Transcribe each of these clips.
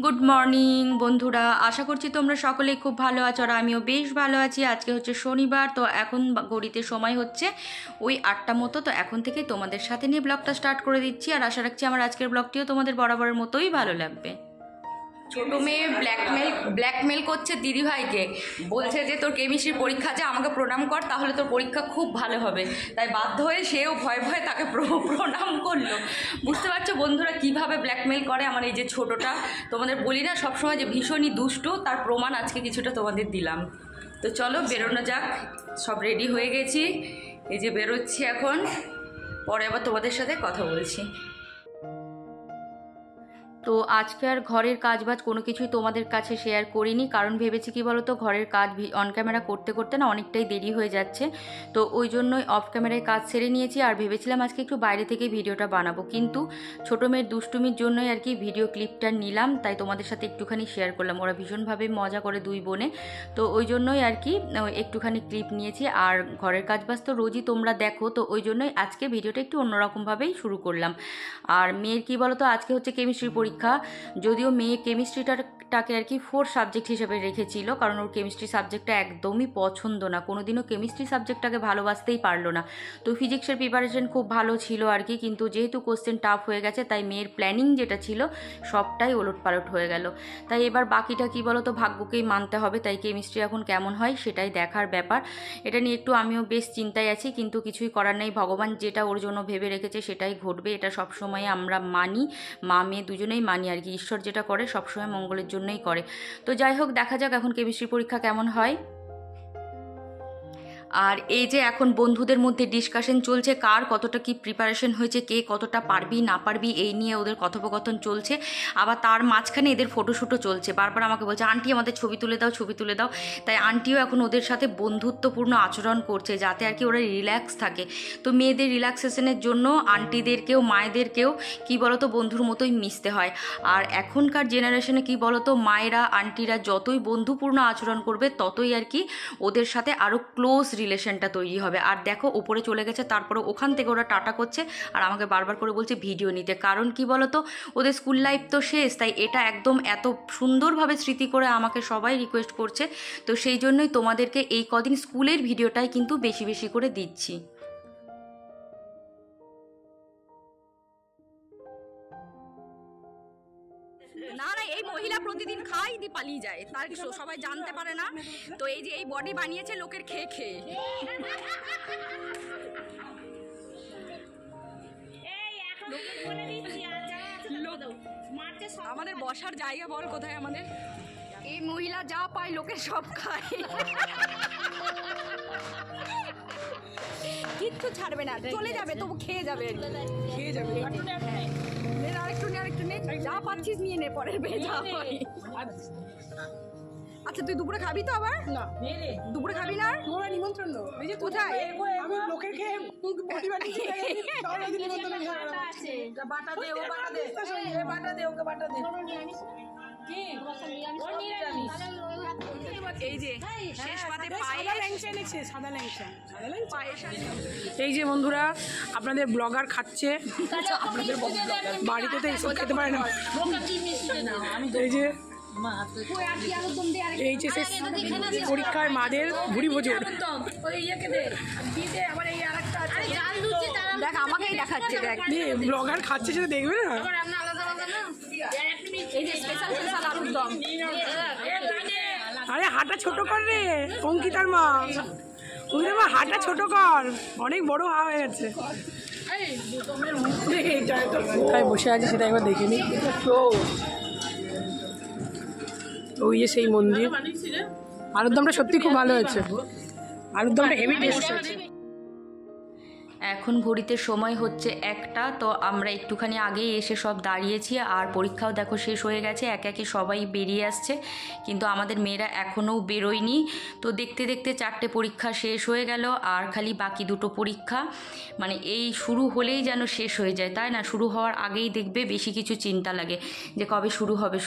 Good morning বন্ধুরা, আশা করছি তোমরা সকলেই খুব ভালো আছো আর আমিও বেশ ভালো আছি। আজকে হচ্ছে শনিবার, তো এখন ঘড়িতে সময় হচ্ছে ওই 8টা মতো। তো এখন থেকে তোমাদের সাথে নিয়ে ব্লগটা স্টার্ট করে দিচ্ছি আর আশা রাখছি আমার আজকের ব্লগটিও তোমাদের বরাবরের মতোই ভালো লাগবে। ছোট মেয়ে ব্ল্যাকমেল করছে দিদিভাইকে, বলছে যে তোর কেমিস্ট্রির পরীক্ষা আছে, আমাকে প্রণাম কর, তাহলে তোর পরীক্ষা খুব ভালো হবে। তাই বাধ্য হয়ে সেও ভয়ে ভয়ে তাকে প্রণাম করলো। বুঝতে পারছো বন্ধুরা কিভাবে ব্ল্যাকমেল করে আমার এই যে ছোটটা। তোমাদের বলি না সবসময় যে ভীষণই দুষ্টু, তার প্রমাণ আজকে কিছুটা তোমাদের দিলাম। তো চলো বেরোনো যাক, সব রেডি হয়ে গেছি, এই যে বেরোচ্ছি এখন, পরে আবার তোমাদের সাথে কথা বলছি। তো আজকে আর ঘরের কাজবাজ কোনো কিছুই তোমাদের কাছে শেয়ার করিনি, কারণ ভেবেছি কি বলো তো, ঘরের কাজ অন ক্যামেরা করতে করতে না অনেকটাই দেরি হয়ে যাচ্ছে। তো ওই জন্যই অফ ক্যামেরায় কাজ সেরে নিয়েছি আর ভেবেছিলাম আজকে একটু বাইরে থেকে ভিডিওটা বানাবো, কিন্তু ছোটো মেয়ের দুষ্টুমির জন্যই আর কি ভিডিও ক্লিপটা নিলাম, তাই তোমাদের সাথে একটুখানি শেয়ার করলাম। ওরা ভীষণভাবে মজা করে দুই বোনে, তো ওই জন্যই আর কি একটুখানি ক্লিপ নিয়েছি। আর ঘরের কাজবাজ তো রোজই তোমরা দেখো, তো ওই জন্যই আজকে ভিডিওটা একটু অন্যরকমভাবেই শুরু করলাম। আর মেয়ের কি বলো তো, আজকে হচ্ছে কেমিস্ট্রির পরীক্ষা। যদিও মেয়ে কেমিস্ট্রিটাকে আর কি 4 সাবজেক্ট হিসেবে রেখেছিল, কারণ ওর কেমিস্ট্রি সাবজেক্টটা একদমই পছন্দ না, কোনোদিনও কেমিস্ট্রি সাবজেক্টটাকে ভালোবাসতেই পারলো না। তো ফিজিক্সের প্রিপারেশন খুব ভালো ছিল আর কি, কিন্তু যেহেতু কোশ্চেন টাফ হয়ে গেছে তাই মেয়ের প্ল্যানিং যেটা ছিল সবটাই ওলটপালট হয়ে গেল। তাই এবার বাকিটা কি বলো তো, ভাগ্যকেই মানতে হবে। তাই কেমিস্ট্রি এখন কেমন হয় সেটাই দেখার ব্যাপার। এটা নিয়ে একটু আমিও বেশ চিন্তায় আছি, কিন্তু কিছুই করার নেই, ভগবান যেটা ওর জন্য ভেবে রেখেছে সেটাই ঘটবে। এটা সবসময় আমরা মানি, মা মেয়ে দুজনেই মানি আর কি, ঈশ্বর যেটা করে সবসময় মঙ্গলের জন্যই করে। তো যাই হোক, দেখা যাক এখন কেমিস্ট্রি পরীক্ষা কেমন হয়। আর এই যে এখন বন্ধুদের মধ্যে ডিসকাশন চলছে কার কতটা কি প্রিপারেশন হয়েছে, কে কতটা পারবি না পারবি, এই নিয়ে ওদের কথোপকথন চলছে। আবার তার মাঝখানে এদের ফটোশ্যুটও চলছে, বারবার আমাকে বলছে আন্টি আমাদের ছবি তুলে দাও, ছবি তুলে দাও। তাই আন্টিও এখন ওদের সাথে বন্ধুত্বপূর্ণ আচরণ করছে, যাতে আর কি ওরা রিল্যাক্স থাকে। তো মেয়েদের রিল্যাক্সেশনের জন্য আন্টিদেরকেও মায়েদেরকেও কি বলতো বন্ধুর মতোই মিশতে হয়। আর এখনকার জেনারেশনে কি বলতো, মায়েরা আন্টিরা যতই বন্ধুপূর্ণ আচরণ করবে ততই আর কি ওদের সাথে আরও ক্লোজ রিলেশনটা তৈরি হবে। আর দেখো ওপরে চলে গেছে, তারপরে ওখান থেকে ওরা টাটা করছে আর আমাকে বারবার করে বলছে ভিডিও নিতে। কারণ কি বলতো, ওদের স্কুল লাইফ তো শেষ, তাই এটা একদম এত সুন্দরভাবে স্মৃতি করে আমাকে সবাই রিকোয়েস্ট করছে। তো সেই জন্যই তোমাদেরকে এই কদিন স্কুলের ভিডিওটাই কিন্তু বেশি বেশি করে দিচ্ছি। না না, এই মহিলা প্রতিদিন খাই দি পালিয়ে যায়, তার সবাই জানতে পারে না। তো এই যে এই বডি বানিয়েছে লোকের খেয়ে খেয়ে। আমাদের বসার জায়গা বল কোথায় আমাদের? এই মহিলা যা পায় লোকের সব খায়, কিচ্ছু ছাড়বে না, চলে যাবে তবু খেয়ে যাবে, খেয়ে যাবে। আরেকটু নে, যা পাচ্ছিস নিয়ে নে, পরের ভেজা হয়। আচ্ছা তুই দুপুরে খাবি তো আবার? না দুপুরে খাবি না, তোরা নিমন্ত্রণ কোথায়? আমি লোকের খেয়ে বাটা দে, ও বাটা দে, বাটা দে, ওকে বাটা দে। এই যে শেষ পাতে সাদা ল্যাংচা এনেছে, সাদা ল্যাংচা। এই যে বন্ধুরা আপনাদের ব্লগার খাচ্ছে, আপনাদের বাড়িতে তো এইসব খেতে পারে না। এই যে এইচএসএস পরীক্ষার মাদের ভুড়ি ভোজন। দেখ আমাকেই দেখাচ্ছে, দেখ ব্লগার খাচ্ছে সেটা দেখবে না। আরে হাঁটা ছোট কর রে অঙ্কিতার মা, অঙ্কিতার মা হাঁটা ছোট কর, অনেক বড় হয়ে গেছে। কোথায় বসে আছে সেটা একবার দেখে নি। ওই যে সেই মন্দির। আলুর দমটা সত্যি খুব ভালো হয়েছে, আলুর দমটা হেভি টেস্ট হয়েছে। এখন ঘড়িতে সময় হচ্ছে 1টা, তো আমরা একটুখানি আগেই এসে সব দাঁড়িয়েছি। আর পরীক্ষাও দেখো শেষ হয়ে গেছে, একে একে সবাই বেরিয়ে আসছে, কিন্তু আমাদের মেয়েরা এখনও বেরোয়নি। তো দেখতে দেখতে 4টে পরীক্ষা শেষ হয়ে গেল, আর খালি বাকি 2টো পরীক্ষা। মানে এই শুরু হলেই যেন শেষ হয়ে যায়, তাই না? শুরু হওয়ার আগেই দেখবে বেশি কিছু চিন্তা লাগে যে কবে শুরু হবে।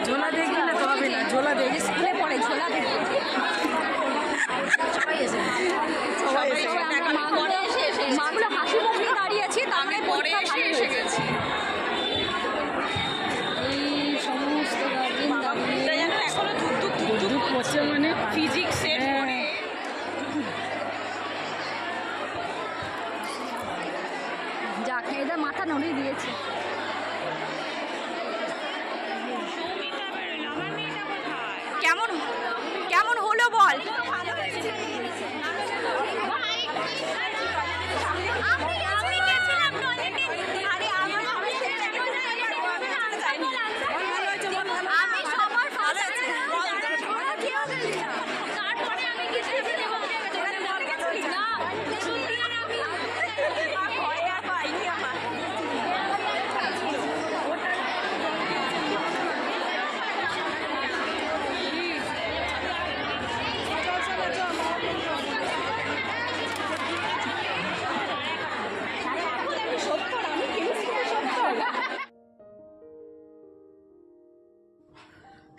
ঝোলা দেখবি না তো হবে না, ঝোলা দেখবি, স্কুলে পড়ে ঝোলা দেখবি। নড়িয়ে দিয়েছে। কেমন কেমন হলো বল?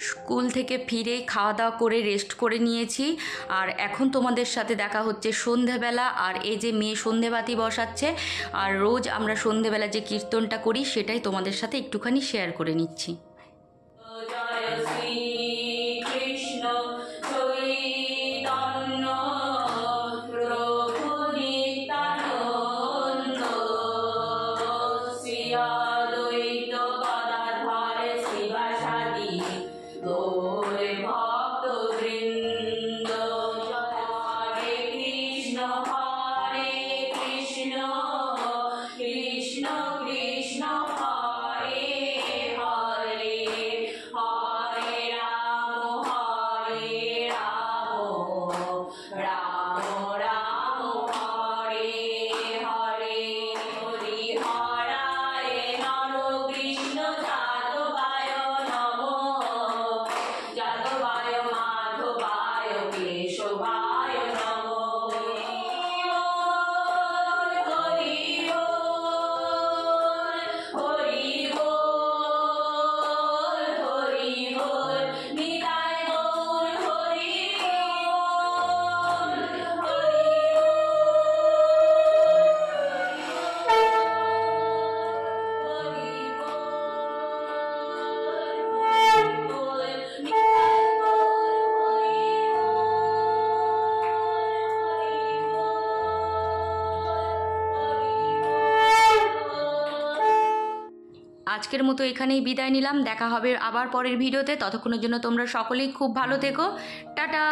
স্কুল থেকে ফিরে খাওয়া দাওয়া করে রেস্ট করে নিয়েছি, আর এখন তোমাদের সাথে দেখা হচ্ছে সন্ধেবেলা। আর এই যে মেয়ে সন্ধেবাতি বসাচ্ছে, আর রোজ আমরা সন্ধেবেলা যে কীর্তনটা করি সেটাই তোমাদের সাথে একটুখানি শেয়ার করে নিচ্ছি। আজকের মতো এখানেই বিদায় নিলাম। দেখা হবে আবার পরের ভিডিওতে। ততক্ষণের জন্য তোমরা সকলেই খুব ভালো থেকো। টাটা।